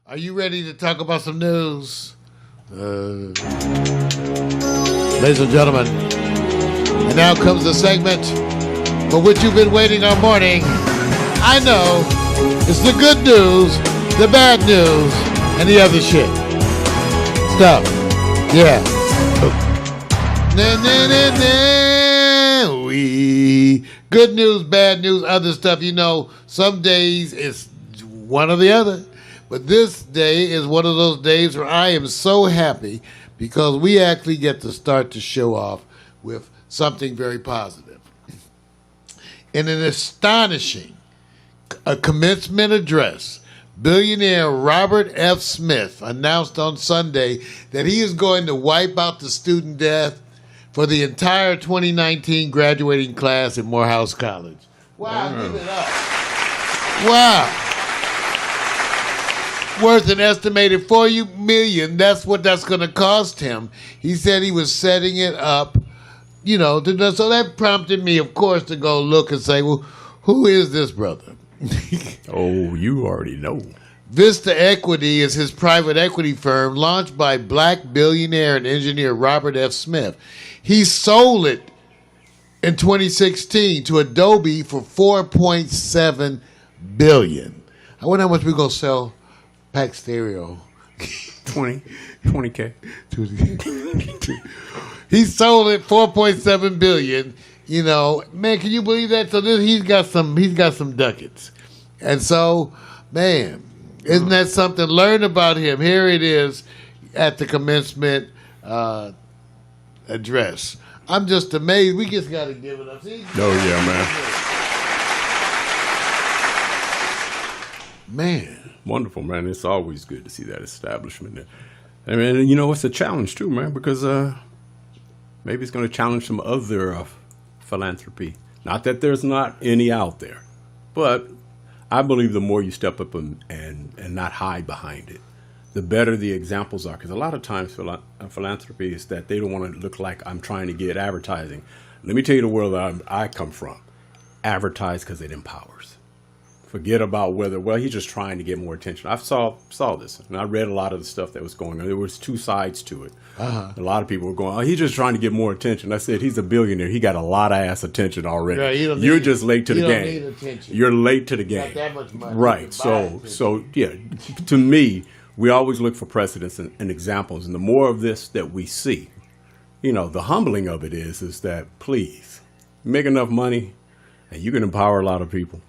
Are you ready to talk about some news? Ladies and gentlemen, and now comes the segment for which you've been waiting all morning. I know it's the good news, the bad news, and the other shit. Stuff. Yeah. Good news, bad news, other stuff. You know, some days it's one or the other. But this day is one of those days where I am so happy because we actually get to start the show off with something very positive. In an astonishing commencement address, billionaire Robert F. Smith announced on Sunday that he is going to wipe out the student death for the entire 2019 graduating class at Morehouse College. Wow, give it up. Wow. Worth an estimated $4 million. That's what that's going to cost him. He said he was setting it up, you know, so that prompted me, of course, to go look and say, well, who is this brother? Oh, you already know. Vista Equity is his private equity firm launched by black billionaire and engineer Robert F. Smith. He sold it in 2016 to Adobe for $4.7 billion. I wonder how much we're going to sell Pax Stereo. 20K. He sold it $4.7 billion. You know, man, can you believe that? So he's got some ducats. And so, man, isn't that something? Learn about him. Here it is at the commencement address. I'm just amazed. We just got to give it up. See? Oh, yeah, man. Man. Wonderful, man. It's always good to see that establishment there. I mean, you know, it's a challenge, too, man, because maybe it's going to challenge some other philanthropy. Not that there's not any out there, but I believe the more you step up and not hide behind it, the better the examples are. Because a lot of times philanthropy is that they don't want to look like I'm trying to get advertising. Let me tell you the world that I come from. Advertise because it empowers. Forget about whether, well, he's just trying to get more attention. I saw this, and I read a lot of the stuff that was going on. There was two sides to it. Uh-huh. A lot of people were going, oh, he's just trying to get more attention. I said, he's a billionaire. He got a lot of ass attention already. Yeah, you're just late to the game. Don't need attention. You're late to the game. Not that much money. Right. So yeah, to me, we always look for precedents and examples. And the more of this that we see, you know, the humbling of it is that, please, make enough money and you can empower a lot of people.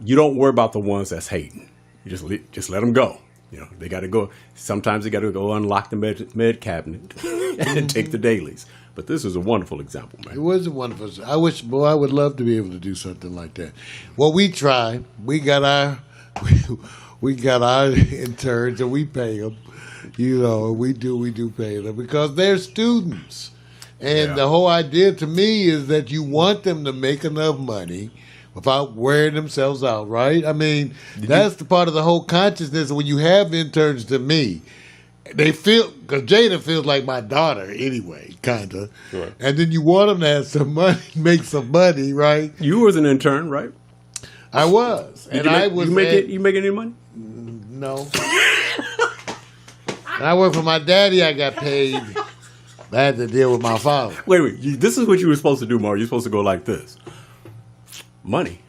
You don't worry about the ones that's hating. You just let them go. You know, they got to go. Sometimes they got to go unlock the med cabinet and take the dailies. But this is a wonderful example, man. It was a wonderful. I would love to be able to do something like that. Well, we try. We got our interns and we pay them. You know, we do pay them because they're students. And the whole idea to me is that you want them to make enough money without wearing themselves out, right? I mean, that's the part of the whole consciousness. When you have interns, to me, they feel, because Jada feels like my daughter anyway, kind of. Sure. And then you want them to have some money, make some money, right? You was an intern, right? I was. You make any money? No. And I worked for my daddy, I got paid. I had to deal with my father. Wait. This is what you were supposed to do, Mario. You're supposed to go like this. Money.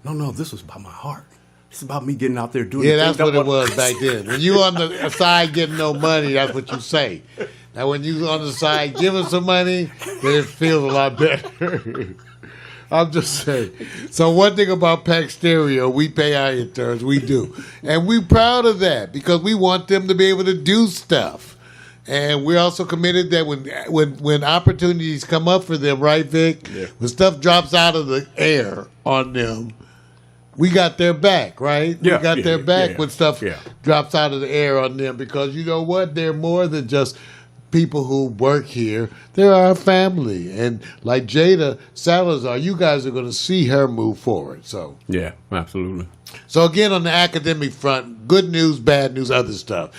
No, this was about my heart. It's about me getting out there doing Yeah, that's what it was back then. When you on the side getting no money, that's what you say. Now, when you on the side giving some money, then it feels a lot better. I'm just saying. So one thing about Pax Stereo, we pay our interns. We do. And we're proud of that because we want them to be able to do stuff. And we're also committed that when opportunities come up for them, right, Vic? Yeah. When stuff drops out of the air on them, we got their back, right? Yeah, we got their back when stuff drops out of the air on them because you know what? They're more than just people who work here. They're our family. And like Jada Salazar, you guys are going to see her move forward. So yeah, absolutely. So again, on the academic front, good news, bad news, other stuff.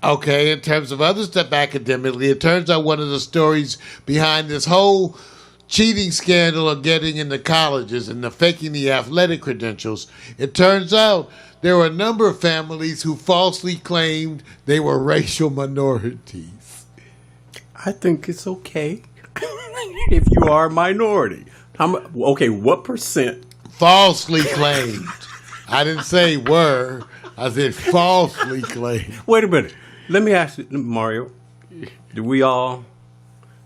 Okay, in terms of other stuff academically, it turns out one of the stories behind this whole cheating scandal of getting into colleges and the faking the athletic credentials, it turns out there were a number of families who falsely claimed they were racial minorities. I think it's okay if you are a minority. Okay, what percent? Falsely claimed. I didn't say were. I said falsely claimed. Wait a minute. Let me ask you, Mario, do we all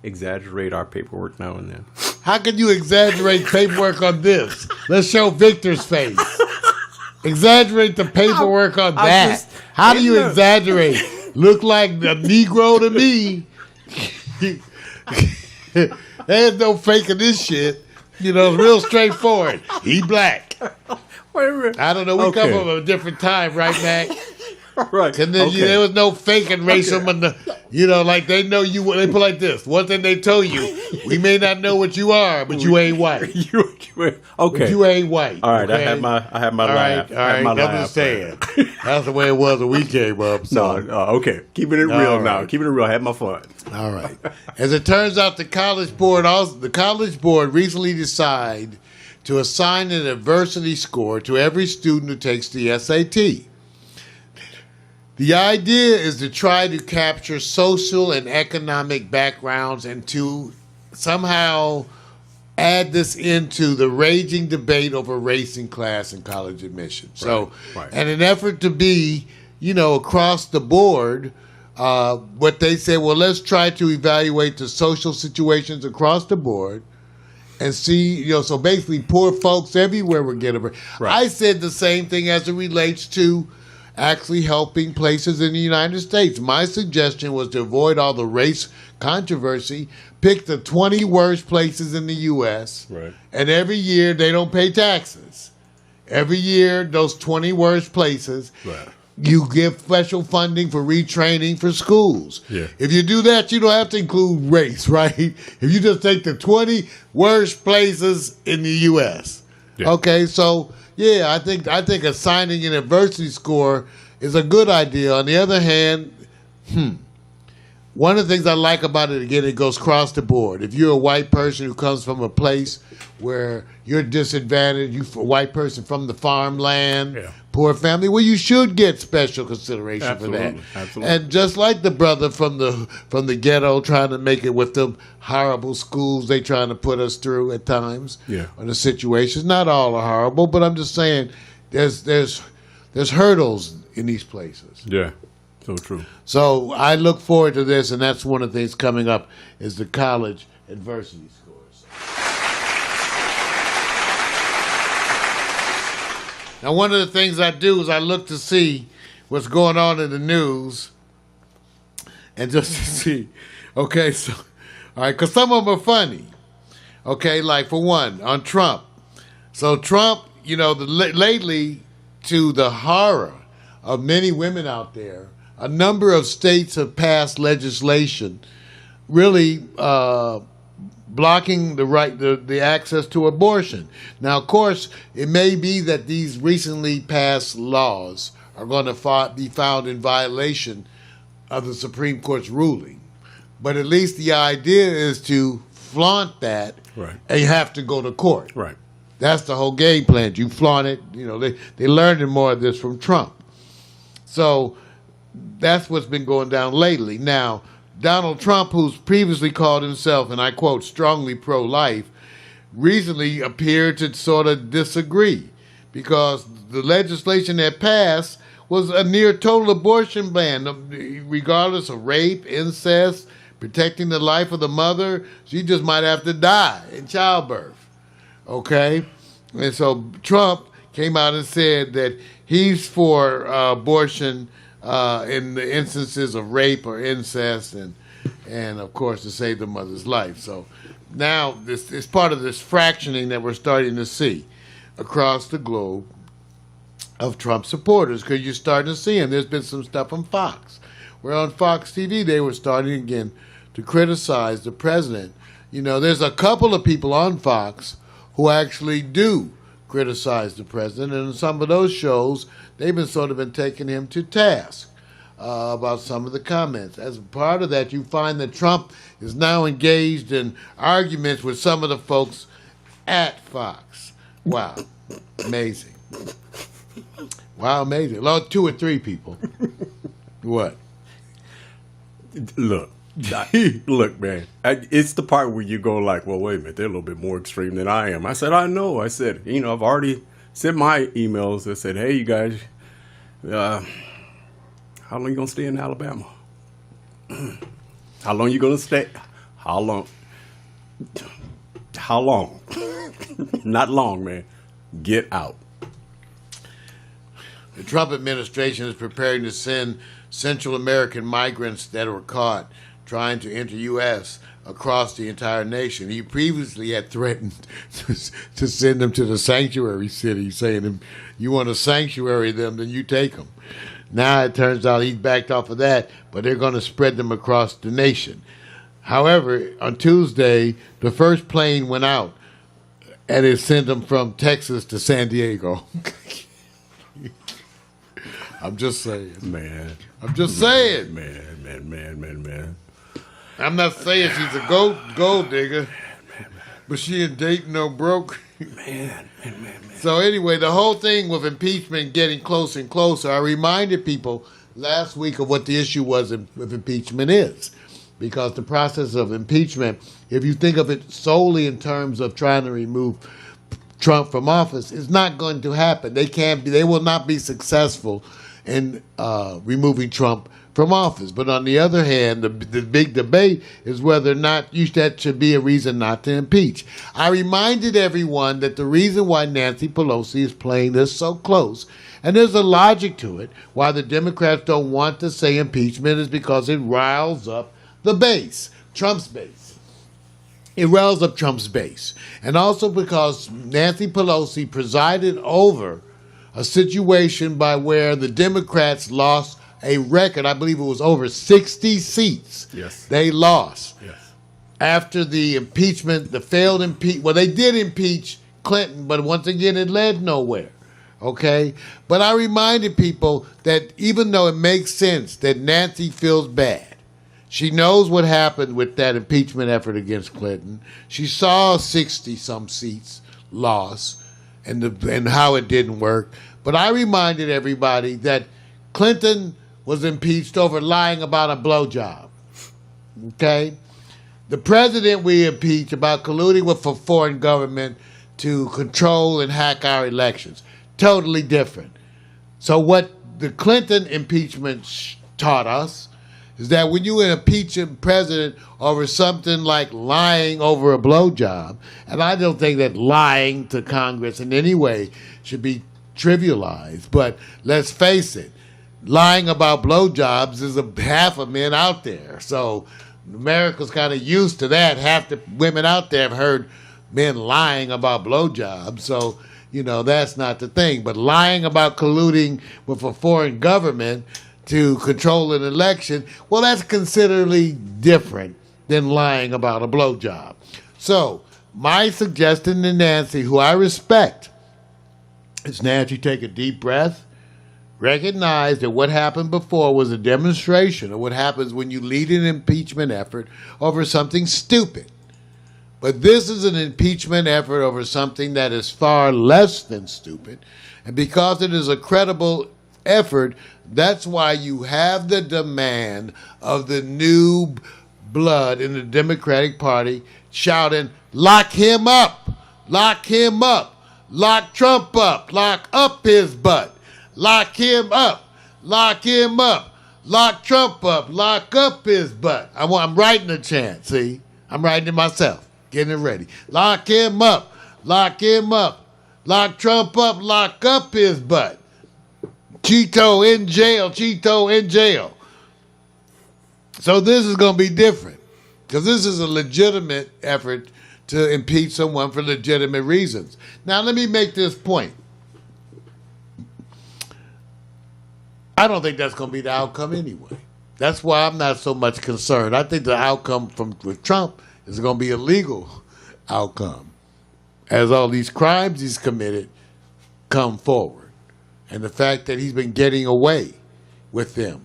exaggerate our paperwork now and then? How can you exaggerate paperwork on this? Let's show Victor's face. Exaggerate the paperwork on that. How do you exaggerate? Look like a Negro to me. There's no faking this shit. You know, it's real straightforward. He black. Wait a minute. I don't know. We come from a different time, right, Mac? Right. And then there was no faking racial, you know, like they know you. They put like this. One thing they told you: we may not know what you are, but you ain't white. Okay. But you ain't white. All right. Okay? I have my laugh. All right. I'm just saying. That's the way it was when we came up. So. No. Okay. Keeping it real now. Keeping it real. I had my fun. All right. As it turns out, the College Board recently decided to assign an adversity score to every student who takes the SAT. The idea is to try to capture social and economic backgrounds and to somehow add this into the raging debate over race and class in college admission. So, in an effort to be, across the board, what they say, well, let's try to evaluate the social situations across the board and see, so basically poor folks everywhere will get a break. I said the same thing as it relates to actually helping places in the United States. My suggestion was to avoid all the race controversy, pick the 20 worst places in the U.S., and every year they don't pay taxes. Every year, those 20 worst places, you give special funding for retraining for schools. If you do that, you don't have to include race, right? If you just take the 20 worst places in the U.S. Okay, so I think assigning an adversity score is a good idea. On the other hand, one of the things I like about it, again, it goes across the board. If you're a white person who comes from a place where you're disadvantaged, you're a white person from the farmland, poor family, well, you should get special consideration for that. Absolutely. And just like the brother from the ghetto trying to make it with them horrible schools they trying to put us through at times, or the situations, not all are horrible, but I'm just saying there's hurdles in these places. Yeah, so true. So I look forward to this, and that's one of the things coming up is the college adversity scores. Now, one of the things I do is I look to see what's going on in the news, and just to see, okay, so, all right, because some of them are funny, okay, like for one, on Trump. So Trump, lately, to the horror of many women out there, a number of states have passed legislation really blocking the access to abortion. Now, of course, it may be that these recently passed laws are going to be found in violation of the Supreme Court's ruling. But at least the idea is to flaunt that, and you have to go to court. That's the whole game plan. You flaunt it. They learned more of this from Trump. So that's what's been going down lately. Now, Donald Trump, who's previously called himself, and I quote, strongly pro-life, recently appeared to sort of disagree because the legislation that passed was a near total abortion ban, regardless of rape, incest, protecting the life of the mother. She just might have to die in childbirth. Okay? And so Trump came out and said that he's for abortion in the instances of rape or incest and of course, to save the mother's life. So now this is part of this fractioning that we're starting to see across the globe of Trump supporters, because you're starting to see them. There's been some stuff on Fox, where on Fox TV they were starting again to criticize the president. There's a couple of people on Fox who actually do criticize the president, and in some of those shows, they've been taking him to task. about some of the comments. As part of that, you find that Trump is now engaged in arguments with some of the folks at Fox. Wow. Amazing. Wow, amazing. Well, 2 or 3 people. What? Look, look, man. It's the part where you go like, well, wait a minute, they're a little bit more extreme than I am. I said, I know. I said, I've already sent my emails that said, hey, you guys, how long you gonna stay in Alabama? How long you gonna stay? How long? How long? Not long, man. Get out. The Trump administration is preparing to send Central American migrants that were caught trying to enter U.S. across the entire nation. He previously had threatened to send them to the sanctuary city, saying, you want to sanctuary them, then you take them. Now it turns out he's backed off of that, but they're going to spread them across the nation. However, on Tuesday, the first plane went out, and it sent them from Texas to San Diego. I'm just saying. Man. I'm just saying. Man. I'm not saying she's a gold digger, but she ain't dating no broke. Man. So anyway, the whole thing with impeachment getting closer and closer, I reminded people last week of what the issue was with impeachment is. Because the process of impeachment, if you think of it solely in terms of trying to remove Trump from office, is not going to happen. They will not be successful in removing Trump from office. But on the other hand, the big debate is whether or not that should be a reason not to impeach. I reminded everyone that the reason why Nancy Pelosi is playing this so close, and there's a logic to it, why the Democrats don't want to say impeachment, is because it riles up the base, Trump's base. It riles up Trump's base. And also because Nancy Pelosi presided over a situation by where the Democrats lost a record, I believe it was over 60 seats. Yes. They lost. Yes. After the impeachment, the failed impeachment. Well, they did impeach Clinton, but once again, it led nowhere. Okay? But I reminded people that even though it makes sense that Nancy feels bad, she knows what happened with that impeachment effort against Clinton. She saw 60-some seats lost and how it didn't work. But I reminded everybody that Clinton was impeached over lying about a blowjob. Okay? The president we impeached about colluding with a foreign government to control and hack our elections. Totally different. So what the Clinton impeachment taught us is that when you impeach a president over something like lying over a blowjob, and I don't think that lying to Congress in any way should be trivialized, but let's face it, lying about blowjobs is half of men out there. So America's kind of used to that. Half the women out there have heard men lying about blowjobs. So, that's not the thing. But lying about colluding with a foreign government to control an election, well, that's considerably different than lying about a blowjob. So my suggestion to Nancy, who I respect, is Nancy, take a deep breath, recognize that what happened before was a demonstration of what happens when you lead an impeachment effort over something stupid. But this is an impeachment effort over something that is far less than stupid. And because it is a credible effort, that's why you have the demand of the new blood in the Democratic Party shouting, lock him up, lock him up, lock Trump up, lock up his butt, lock him up, lock him up, lock Trump up, lock up his butt. I'm writing a chant, see? I'm writing it myself, getting it ready. Lock him up, lock him up, lock Trump up, lock up his butt. Cheeto in jail, Cheeto in jail. So this is going to be different because this is a legitimate effort to impeach someone for legitimate reasons. Now, let me make this point. I don't think that's going to be the outcome anyway. That's why I'm not so much concerned. I think the outcome with Trump is going to be a legal outcome as all these crimes he's committed come forward. And the fact that he's been getting away with them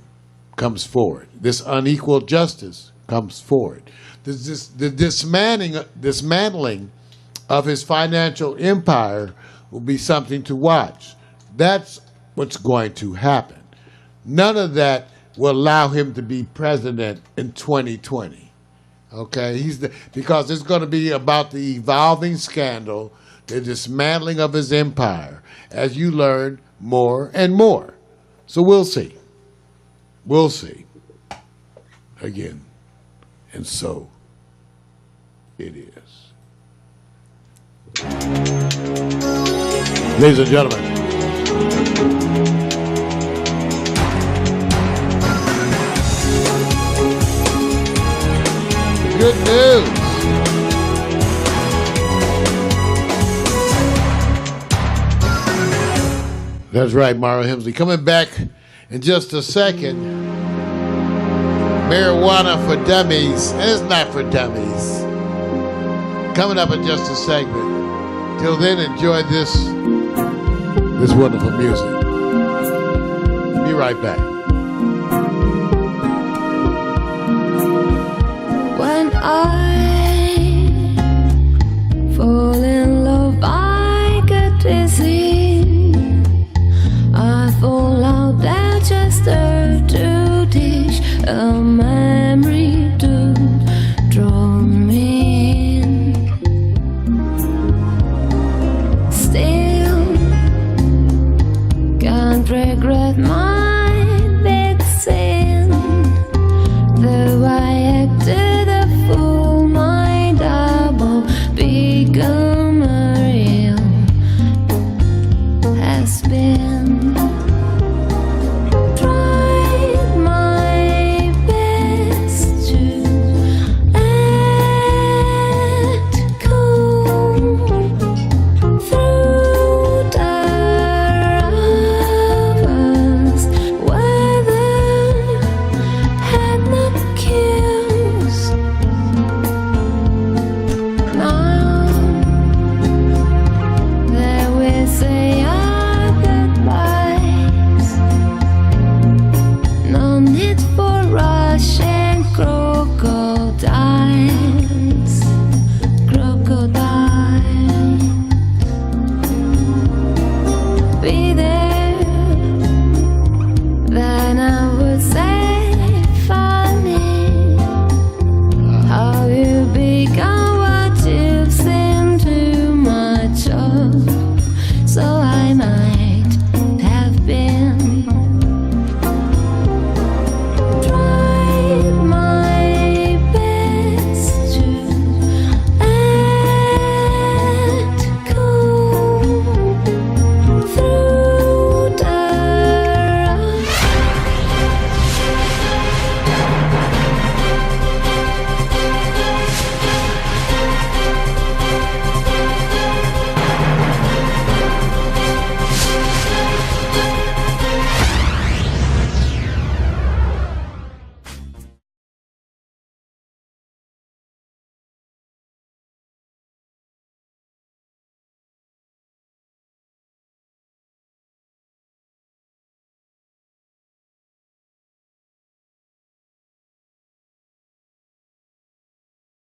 comes forward. This unequal justice comes forward. The dismantling of his financial empire will be something to watch. That's what's going to happen. None of that will allow him to be president in 2020. Okay, because it's going to be about the evolving scandal, the dismantling of his empire, as you learn more and more. So we'll see. We'll see. Again. And so it is. Ladies and gentlemen, good news. That's right, Mario Hemsley. Coming back in just a second. Marijuana for dummies. It's not for dummies. Coming up in just a segment. Till then, enjoy this wonderful music. Be right back. When I fall in love, I get dizzy. I fall out there just to teach a memory to draw me in. Still can't regret my